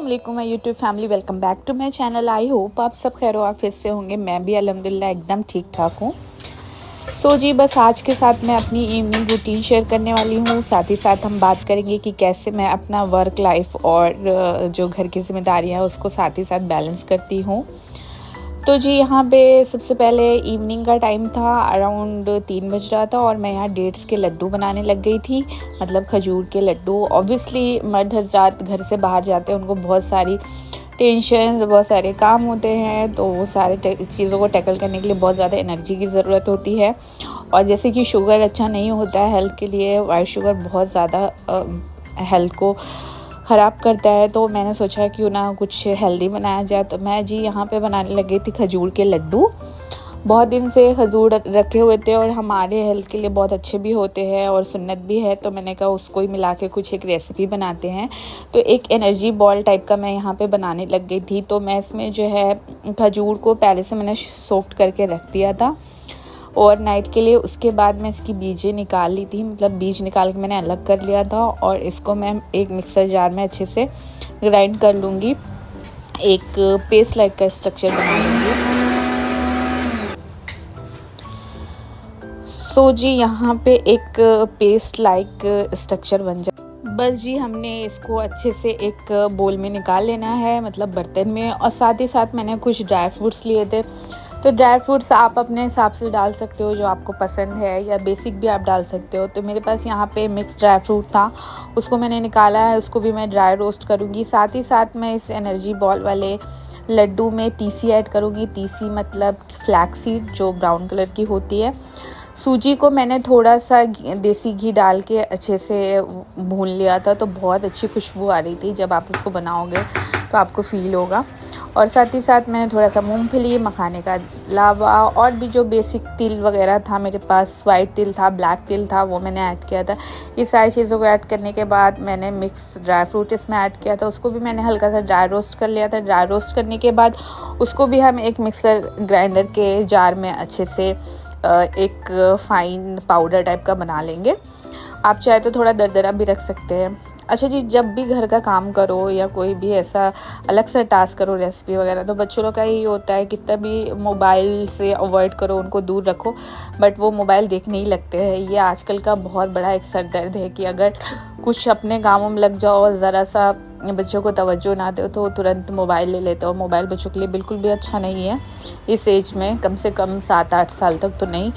अस्सलामुअलैकुम my YouTube family, welcome back to my channel. I hope आप सब खैर वाफियत से होंगे। मैं भी अल्हम्दुलिल्लाह एकदम ठीक ठाक हूँ। जी बस आज के साथ मैं अपनी इवनिंग रूटीन शेयर करने वाली हूँ। साथ ही साथ हम बात करेंगे कि कैसे मैं अपना वर्क लाइफ और जो घर की जिम्मेदारियाँ हैं उसको साथ ही साथ बैलेंस करती हूँ। जी यहाँ पे सबसे पहले इवनिंग का टाइम था, अराउंड 3 बज रहा था और मैं यहाँ डेट्स के लड्डू बनाने लग गई थी, मतलब खजूर के लड्डू। ऑब्वियसली मर्द हजरात घर से बाहर जाते हैं, उनको बहुत सारी टेंशन, बहुत सारे काम होते हैं, तो वो सारे चीज़ों को टैकल करने के लिए बहुत ज़्यादा एनर्जी की ज़रूरत होती है। और जैसे कि शुगर अच्छा नहीं होता है हेल्थ के लिए, वाइट शुगर बहुत ज़्यादा हेल्थ को ख़राब करता है, तो मैंने सोचा क्यों ना कुछ हेल्दी बनाया जाए। तो मैं यहाँ पे बनाने लगी थी खजूर के लड्डू। बहुत दिन से खजूर रखे हुए थे और हमारे हेल्थ के लिए बहुत अच्छे भी होते हैं और सुन्नत भी है, तो मैंने कहा उसको ही मिला के कुछ एक रेसिपी बनाते हैं। तो एक एनर्जी बॉल टाइप का मैं यहाँ पे बनाने लग गई थी। तो मैं इसमें जो है खजूर को पहले से मैंने सोक्ड करके रख दिया था ओवरनाइट के लिए। उसके बाद मैं इसकी बीजें निकाल ली थी, मतलब बीज निकाल के मैंने अलग कर लिया था और इसको मैं एक मिक्सर जार में अच्छे से ग्राइंड कर लूँगी, एक पेस्ट लाइक का स्ट्रक्चर बना लूँगी। जी यहाँ पे एक पेस्ट लाइक स्ट्रक्चर बन जाए। बस जी हमने इसको अच्छे से एक बोल में निकाल लेना है, मतलब बर्तन में। और साथ ही साथ मैंने कुछ ड्राई फ्रूट्स लिए थे, तो ड्राई फ्रूट्स आप अपने हिसाब से डाल सकते हो जो आपको पसंद है, या बेसिक भी आप डाल सकते हो। तो मेरे पास यहाँ पे मिक्स ड्राई फ्रूट था, उसको मैंने निकाला है, उसको भी मैं ड्राई रोस्ट करूँगी। साथ ही साथ मैं इस एनर्जी बॉल वाले लड्डू में तीसी ऐड करूँगी। तीसी मतलब फ्लैक्स सीड जो ब्राउन कलर की होती है। सूजी को मैंने थोड़ा सा देसी घी डाल के अच्छे से भून लिया था, तो बहुत अच्छी खुशबू आ रही थी। जब आप इसको बनाओगे तो आपको फ़ील होगा। और साथ ही साथ मैंने थोड़ा सा मूंगफली, मखाने का लावा और भी जो बेसिक तिल वगैरह था मेरे पास, वाइट तिल था, ब्लैक तिल था, वो मैंने ऐड किया था। ये सारी चीज़ों को ऐड करने के बाद मैंने मिक्स ड्राई फ्रूट इसमें ऐड किया था, उसको भी मैंने हल्का सा ड्राई रोस्ट कर लिया था। ड्राई रोस्ट करने के बाद उसको भी हम एक मिक्सर ग्राइंडर के जार में अच्छे से एक फ़ाइन पाउडर टाइप का बना लेंगे। आप चाहे तो थोड़ा दरदरा भी रख सकते हैं। अच्छा जी, जब भी घर का काम करो या कोई भी ऐसा अलग सा टास्क करो, रेसिपी वगैरह, तो बच्चों लोग का ही होता है कितना भी मोबाइल से अवॉइड करो, उनको दूर रखो, बट वो मोबाइल देखने ही लगते हैं। ये आजकल का बहुत बड़ा एक सर दर्द है कि अगर कुछ अपने कामों में लग जाओ और ज़रा सा बच्चों को तवज्जो ना दो तो तुरंत मोबाइल ले लेते हो। मोबाइल बच्चों के लिए बिल्कुल भी अच्छा नहीं है इस एज में, कम से कम 7-8 साल तक तो नहीं।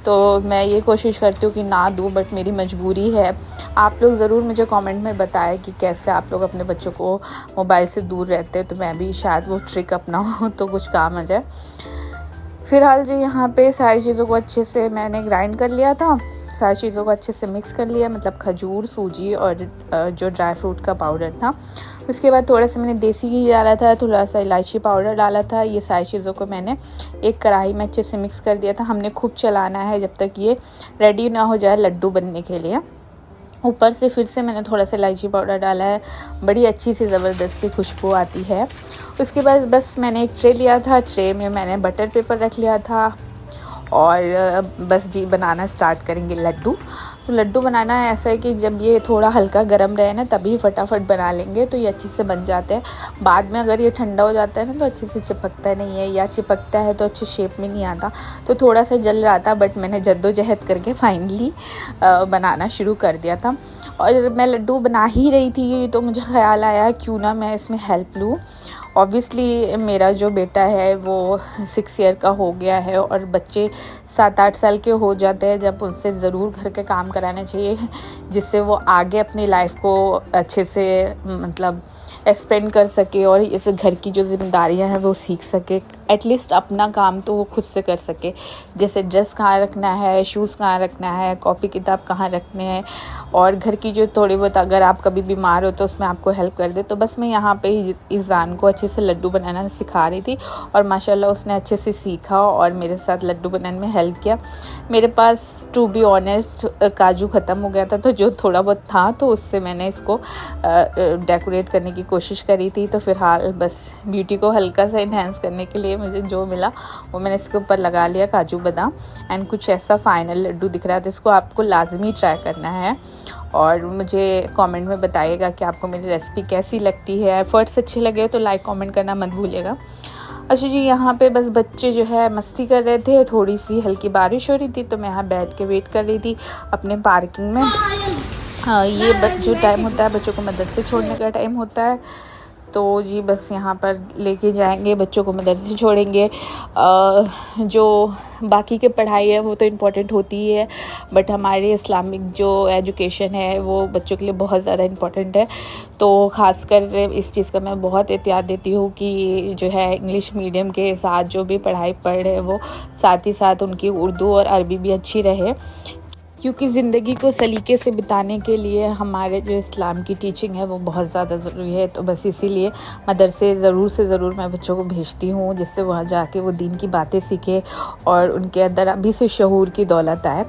तो मैं ये कोशिश करती हूँ कि ना दूँ, बट मेरी मजबूरी है। आप लोग ज़रूर मुझे कमेंट में बताएं कि कैसे आप लोग अपने बच्चों को मोबाइल से दूर रहते हैं, तो मैं भी शायद वो ट्रिक अपनाऊँ तो कुछ काम आ जाए। फ़िलहाल जी यहाँ पे सारी चीज़ों को अच्छे से मैंने ग्राइंड कर लिया था, सारी चीज़ों को अच्छे से मिक्स कर लिया, मतलब खजूर, सूजी और जो ड्राई फ्रूट का पाउडर था। उसके बाद थोड़ा सा मैंने देसी घी डाला था, थोड़ा सा इलायची पाउडर डाला था। ये सारी चीज़ों को मैंने एक कढ़ाई में अच्छे से मिक्स कर दिया था। हमने खूब चलाना है जब तक ये रेडी ना हो जाए लड्डू बनने के लिए। ऊपर से फिर से मैंने थोड़ा सा इलायची पाउडर डाला है, बड़ी अच्छी सी ज़बरदस्ती खुशबू आती है। उसके बाद बस मैंने एक ट्रे लिया था, ट्रे में मैंने बटर पेपर रख लिया था और बस जी बनाना स्टार्ट करेंगे लड्डू। तो लड्डू बनाना है ऐसा है कि जब ये थोड़ा हल्का गर्म रहे ना तभी फटाफट बना लेंगे, तो ये अच्छे से बन जाते हैं। बाद में अगर ये ठंडा हो जाता है ना तो अच्छे से चिपकता नहीं है, या चिपकता है तो अच्छे शेप में नहीं आता। तो थोड़ा सा जल रहा था, बट मैंने जद्दोजहद करके फाइनली बनाना शुरू कर दिया था। और मैं लड्डू बना ही रही थी तो मुझे ख़्याल आया क्यों ना मैं इसमें हेल्प लूँ। ऑब्वियसली मेरा जो बेटा है वो 6 ईयर का हो गया है और बच्चे 7-8 साल के हो जाते हैं जब उनसे ज़रूर घर के काम कराना चाहिए, जिससे वो आगे अपनी लाइफ को अच्छे से मतलब स्पेंड कर सके और इस घर की जो जिम्मेदारियां हैं वो सीख सके। एटलीस्ट अपना काम तो वो खुद से कर सके, जैसे ड्रेस कहाँ रखना है, शूज़ कहाँ रखना है, कॉपी किताब कहाँ रखने हैं, और घर की जो थोड़ी बहुत अगर आप कभी बीमार हो तो उसमें आपको हेल्प कर दे। तो बस मैं यहाँ पे इस जान को अच्छे से लड्डू बनाना सिखा रही थी और माशाल्लाह उसने अच्छे से सीखा और मेरे साथ लड्डू बनाने में हेल्प किया। मेरे पास टू बी ऑनेस्ट काजू ख़त्म हो गया था, तो जो थोड़ा बहुत था तो उससे मैंने इसको डेकोरेट करने की कोशिश करी थी। तो फ़िलहाल बस ब्यूटी को हल्का सा इन्हेंस करने के लिए लिए मुझे जो मिला वो मैंने इसके ऊपर लगा लिया, काजू बादाम। एंड कुछ ऐसा फाइनल लड्डू दिख रहा है, तो इसको आपको लाजमी ट्राई करना है। और मुझे कमेंट में बताइएगा कि आपको मेरी रेसिपी कैसी लगती है। एफर्ट्स अच्छे लगे तो लाइक कमेंट करना मत भूलिएगा। अच्छा जी, यहाँ पे बस बच्चे जो है मस्ती कर रहे थे, थोड़ी सी हल्की बारिश हो रही थी, तो मैं यहाँ बैठ के वेट कर रही थी अपने पार्किंग में। हाँ, ये जो टाइम होता है बच्चों को मदरसे छोड़ने का टाइम होता है, तो जी बस यहाँ पर लेके जाएंगे बच्चों को, मदरसे छोड़ेंगे। जो बाकी के पढ़ाई है वो तो इम्पोर्टेंट होती ही है, बट हमारे इस्लामिक जो एजुकेशन है वो बच्चों के लिए बहुत ज़्यादा इम्पोर्टेंट है। तो ख़ासकर इस चीज़ का मैं बहुत एहतियात देती हूँ कि जो है इंग्लिश मीडियम के साथ जो भी पढ़ाई पढ़ रहे हैं वो साथ ही साथ उनकी उर्दू और अरबी भी अच्छी रहे, क्योंकि ज़िंदगी को सलीके से बिताने के लिए हमारे जो इस्लाम की टीचिंग है वो बहुत ज़्यादा ज़रूरी है। तो बस इसीलिए मदरसे ज़रूर से ज़रूर मैं बच्चों को भेजती हूँ, जिससे वहाँ जाके वो दीन की बातें सीखे और उनके अंदर अभी से शऊर की दौलत आए।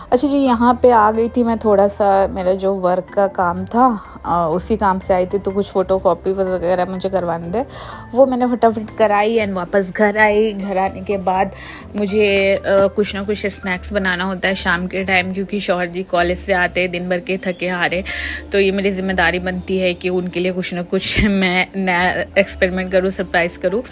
अच्छा जी, यहाँ पे आ गई थी मैं, थोड़ा सा मेरा जो वर्क का काम था उसी काम से आई थी, तो कुछ फ़ोटो कॉपी वगैरह मुझे करवाने थे, वो मैंने फटाफट कराई एंड वापस घर आई। घर आने के बाद मुझे कुछ ना कुछ स्नैक्स बनाना होता है शाम के टाइम, क्योंकि शौहर जी कॉलेज से आते हैं दिन भर के थके हारे, तो ये मेरी ज़िम्मेदारी बनती है कि उनके लिए कुछ ना कुछ मैं नया एक्सपेरिमेंट करूँ, सरप्राइज़ करूँ।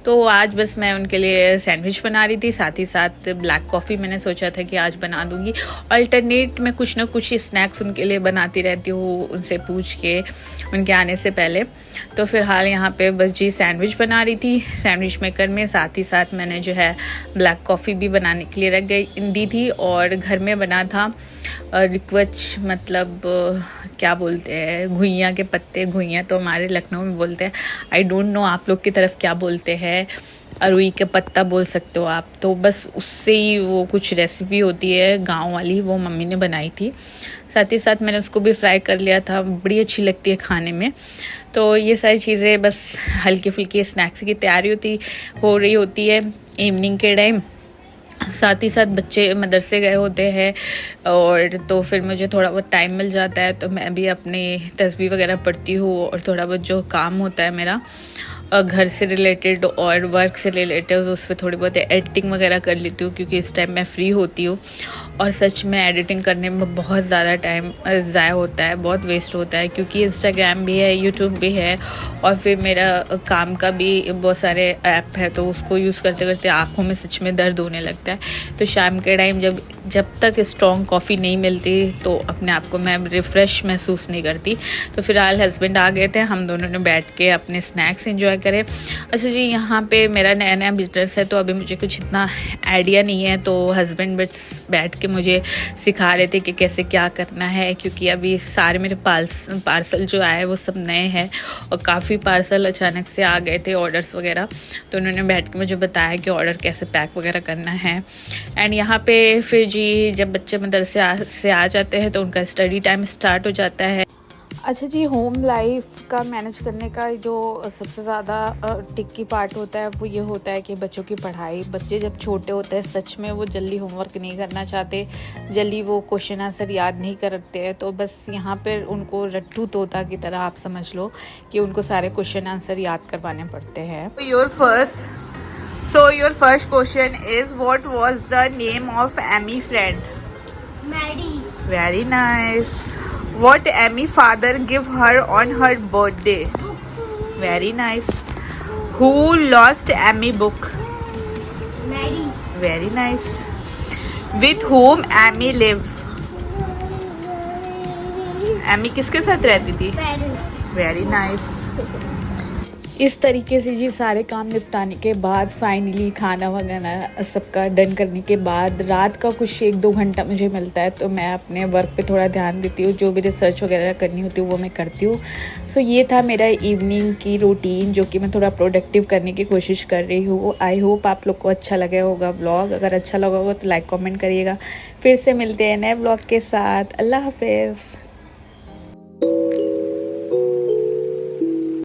तो आज बस मैं उनके लिए सैंडविच बना रही थी, साथ ही साथ ब्लैक कॉफ़ी मैंने सोचा था कि आज बना दूँगी। अल्टरनेट में कुछ ना कुछ स्नैक्स उनके लिए बनाती रहती हूँ उनसे पूछ के उनके आने से पहले। तो फिलहाल यहाँ पे बस जी सैंडविच बना रही थी सैंडविच मेकर में, साथ ही साथ मैंने जो है ब्लैक कॉफ़ी भी बनाने के लिए दी थी। और घर में बना था रिक्वच, मतलब क्या बोलते हैं, घुइयाँ के पत्ते, घुइयाँ तो हमारे लखनऊ में बोलते हैं, आई डोंट नो आप लोग की तरफ क्या बोलते हैं, अरुई का पत्ता बोल सकते हो आप। तो बस उससे ही वो कुछ रेसिपी होती है गांव वाली, वो मम्मी ने बनाई थी। साथ ही साथ मैंने उसको भी फ्राई कर लिया था, बड़ी अच्छी लगती है खाने में। तो ये सारी चीज़ें बस हल्की फुल्की स्नैक्स की तैयारी हो रही होती है इवनिंग के टाइम। साथ ही साथ बच्चे मदरसे गए होते हैं और तो फिर मुझे थोड़ा बहुत टाइम मिल जाता है, तो मैं भी अपनी तस्बीह वगैरह पढ़ती हूँ और थोड़ा बहुत जो काम होता है मेरा घर से रिलेटेड और वर्क से रिलेटेड उस पर थोड़ी बहुत एडिटिंग वगैरह कर लेती हूँ, क्योंकि इस टाइम मैं फ्री होती हूँ। और सच में एडिटिंग करने में बहुत ज़्यादा टाइम ज़ाया होता है, बहुत वेस्ट होता है, क्योंकि इंस्टाग्राम भी है, यूट्यूब भी है और फिर मेरा काम का भी बहुत सारे ऐप है, तो उसको यूज़ करते करते आँखों में सच में दर्द होने लगता है। तो शाम के टाइम जब तक स्ट्रॉन्ग कॉफ़ी नहीं मिलती तो अपने आप को मैं रिफ़्रेश महसूस नहीं करती। तो फिलहाल हस्बैंड आ गए थे, हम दोनों ने बैठ के अपने स्नैक्स एंजॉय करें। अच्छा जी, यहाँ पे मेरा नया नया बिजनेस है, तो अभी मुझे कुछ इतना आइडिया नहीं है, तो हस्बैंड बस बैठ के मुझे सिखा रहे थे कि कैसे क्या करना है, क्योंकि अभी सारे मेरे पार्सल जो आए वो सब नए हैं और काफ़ी पार्सल अचानक से आ गए थे, ऑर्डर्स वगैरह। तो उन्होंने बैठ के मुझे बताया कि ऑर्डर कैसे पैक वगैरह करना है। एंड यहाँ पे फिर जी जब बच्चे मदरसे से आ जाते हैं तो उनका स्टडी टाइम स्टार्ट हो जाता है। अच्छा जी, होम लाइफ का मैनेज करने का जो सबसे ज़्यादा टिकी पार्ट होता है वो ये होता है कि बच्चों की पढ़ाई। बच्चे जब छोटे होते हैं सच में वो जल्दी होमवर्क नहीं करना चाहते, जल्दी वो क्वेश्चन आंसर याद नहीं करते हैं, तो बस यहाँ पर उनको रट्टू तोता की तरह आप समझ लो कि उनको सारे क्वेश्चन आंसर याद करवाने पड़ते हैं। Your first question is what was the name of Amy friend? Maddie. Very nice. What Amy father give her on her birthday? Books. Very nice. Who lost Amy book? Maddie. Very nice. With whom Amy live? Amy किसके साथ रहती थी? Parents. Very nice. इस तरीके से जी सारे काम निपटाने के बाद फाइनली खाना वगैरह सबका डन करने के बाद रात का कुछ 1-2 घंटा मुझे मिलता है, तो मैं अपने वर्क पे थोड़ा ध्यान देती हूँ, जो भी रिसर्च वगैरह करनी होती है वो मैं करती हूँ। सो ये था मेरा इवनिंग की रूटीन, जो कि मैं थोड़ा प्रोडक्टिव करने की कोशिश कर रही हूँ। आई होप आप लोग को अच्छा लगा होगा व्लॉग। अगर अच्छा लगा होगा तो लाइक कमेंट करिएगा। फिर से मिलते हैं नए व्लॉग के साथ। अल्लाह हाफिज़।